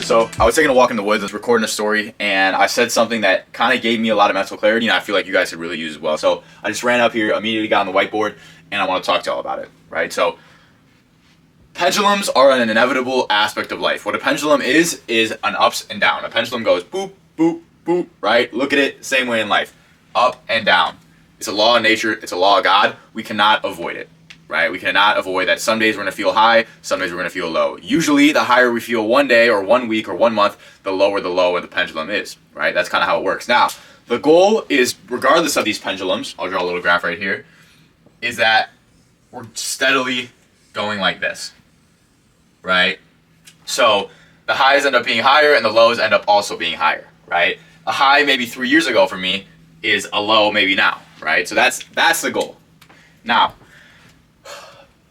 So I was taking a walk in the woods, I was recording a story, and I said something that kind of gave me a lot of mental clarity, and I feel like you guys could really use as well. So I just ran up here, immediately got on the whiteboard, and I want to talk to y'all about it, right? So pendulums are an inevitable aspect of life. What a pendulum is an ups and down. A pendulum goes boop, boop, boop, right? Look at it, same way in life. Up and down. It's a law of nature, it's a law of God. We cannot avoid it. Right? We cannot avoid that. Some days we're going to feel high, some days we're going to feel low. Usually the higher we feel one day or 1 week or 1 month, the lower the low of the pendulum is, right? That's kind of how it works. Now, the goal is, regardless of these pendulums, I'll draw a little graph right here, is that we're steadily going like this, right? So the highs end up being higher and the lows end up also being higher, right? A high maybe 3 years ago for me is a low maybe now, right? So that's the goal. Now,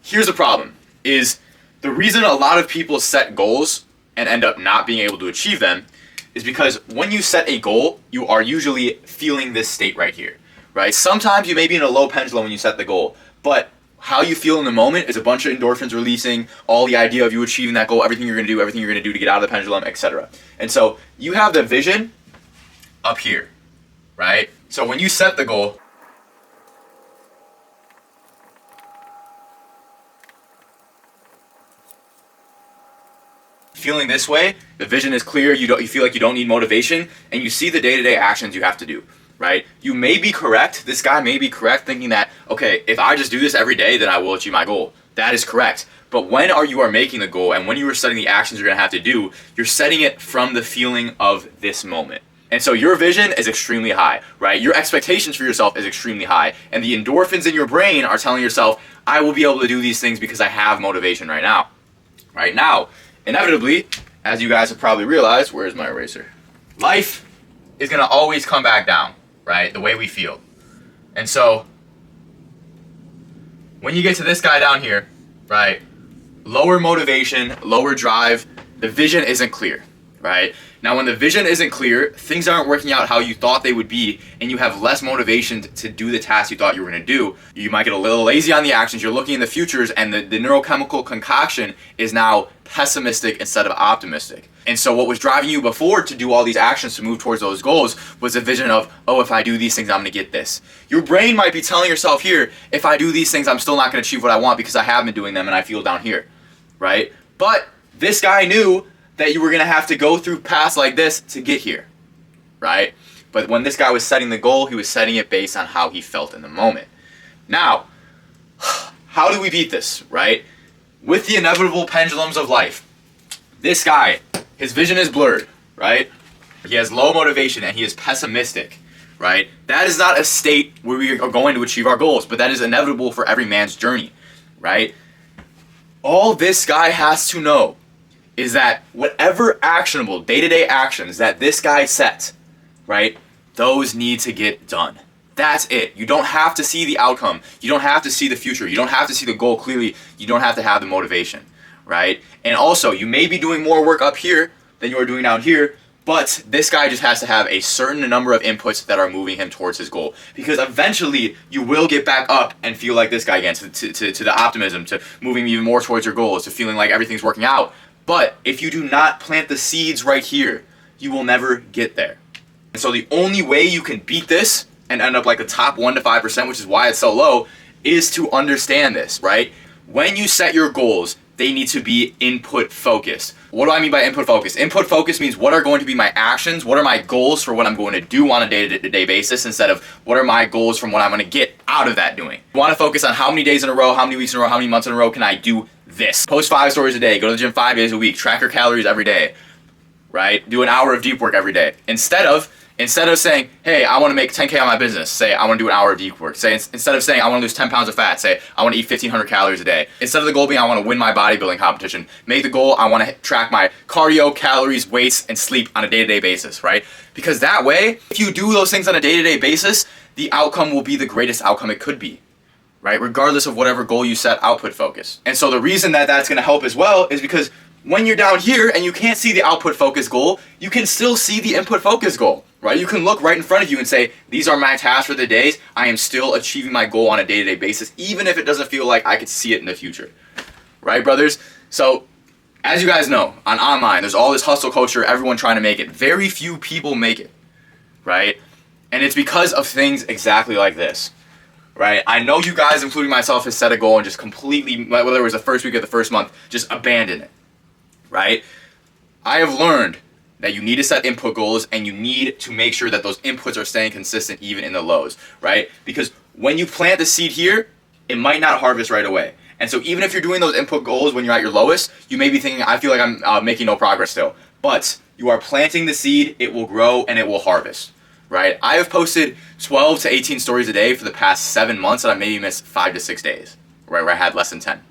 here's the problem, is the reason a lot of people set goals and end up not being able to achieve them is because when you set a goal, you are usually feeling this state right here, right? Sometimes you may be in a low pendulum when you set the goal, but how you feel in the moment is a bunch of endorphins releasing, all the idea of you achieving that goal, everything you're going to do to get out of the pendulum, etc. And so you have the vision up here, right? So when you set the goal, feeling this way, the vision is clear, you feel like you don't need motivation, and you see the day-to-day actions you have to do, right? You may be correct, this guy may be correct thinking that, okay, if I just do this every day, then I will achieve my goal. That is correct. But when you are making the goal and when you are setting the actions you're going to have to do, you're setting it from the feeling of this moment. And so your vision is extremely high, right? Your expectations for yourself is extremely high. And the endorphins in your brain are telling yourself, I will be able to do these things because I have motivation right now. Right now, inevitably, as you guys have probably realized, where's my eraser? Life is going to always come back down, right? The way we feel. And so, when you get to this guy down here, right? Lower motivation, lower drive, the vision isn't clear, right? Now, when the vision isn't clear, things aren't working out how you thought they would be, and you have less motivation to do the task you thought you were going to do. You might get a little lazy on the actions. You're looking in the futures, and the neurochemical concoction is now pessimistic instead of optimistic. And so what was driving you before to do all these actions to move towards those goals was a vision of, oh, if I do these things, I'm going to get this. Your brain might be telling yourself here, if I do these things, I'm still not going to achieve what I want because I have been doing them and I feel down here, right? But this guy knew that you were going to have to go through paths like this to get here, right? But when this guy was setting the goal, he was setting it based on how he felt in the moment. Now, how do we beat this, right? With the inevitable pendulums of life. This guy, his vision is blurred, right? He has low motivation and he is pessimistic, right? That is not a state where we are going to achieve our goals, but that is inevitable for every man's journey, right? All this guy has to know is that whatever actionable day-to-day actions that this guy sets, right, those need to get done. That's it. You don't have to see the outcome. You don't have to see the future. You don't have to see the goal clearly. You don't have to have the motivation, right? And also, you may be doing more work up here than you are doing down here, but this guy just has to have a certain number of inputs that are moving him towards his goal. Because eventually, you will get back up and feel like this guy again, to the optimism, to moving even more towards your goals, to feeling like everything's working out. But if you do not plant the seeds right here, you will never get there. And so the only way you can beat this and end up like the top 1 to 5%, which is why it's so low, is to understand this, right? When you set your goals, they need to be input focused. What do I mean by input focused? Input focused means what are going to be my actions, what are my goals for what I'm going to do on a day-to-day basis, instead of what are my goals from what I'm going to get out of that doing. You want to focus on how many days in a row, how many weeks in a row, how many months in a row can I do this. Post 5 stories a day, go to the gym 5 days a week, track your calories every day, right? Do an hour of deep work every day. Instead of saying, hey, I want to make 10K on my business, say I want to do an hour of deep work. Say instead of saying I want to lose 10 pounds of fat, say I want to eat 1,500 calories a day. Instead of the goal being I want to win my bodybuilding competition, make the goal I want to track my cardio, calories, weights, and sleep on a day-to-day basis, right? Because that way, if you do those things on a day-to-day basis, the outcome will be the greatest outcome it could be, right? Regardless of whatever goal you set, output focus. And so the reason that that's going to help as well is because when you're down here and you can't see the output focus goal, you can still see the input focus goal, right? You can look right in front of you and say, these are my tasks for the days. I am still achieving my goal on a day-to-day basis, even if it doesn't feel like I could see it in the future, right, brothers? So As you guys know, on online, there's all this hustle culture, everyone trying to make it. Very few people make it, right? And it's because of things exactly like this, right? I know you guys, including myself, has set a goal and just completely, whether it was the first week or the first month, just abandon it, right? I have learned that you need to set input goals and you need to make sure that those inputs are staying consistent even in the lows, right? Because when you plant the seed here, it might not harvest right away. And so even if you're doing those input goals when you're at your lowest, you may be thinking, I feel like I'm making no progress still. But you are planting the seed, it will grow, and it will harvest, right? I have posted 12 to 18 stories a day for the past 7 months, and I maybe missed 5 to 6 days, right, where I had less than 10.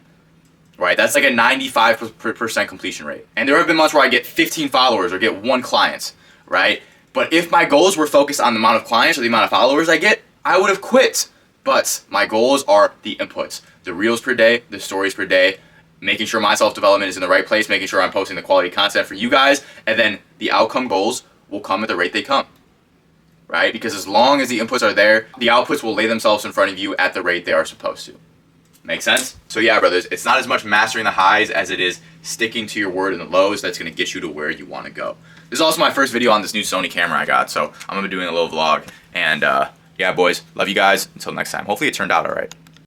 Right, that's like a 95% completion rate. And there have been months where I get 15 followers or get 1 client, right? But if my goals were focused on the amount of clients or the amount of followers I get, I would have quit. But my goals are the inputs, the reels per day, the stories per day, making sure my self-development is in the right place, making sure I'm posting the quality content for you guys, and then the outcome goals will come at the rate they come, right? Because as long as the inputs are there, the outputs will lay themselves in front of you at the rate they are supposed to. Make sense? So yeah, brothers, it's not as much mastering the highs as it is sticking to your word in the lows that's going to get you to where you want to go. This is also my first video on this new Sony camera I got, so I'm going to be doing a little vlog. And yeah, boys, love you guys. Until next time. Hopefully it turned out all right.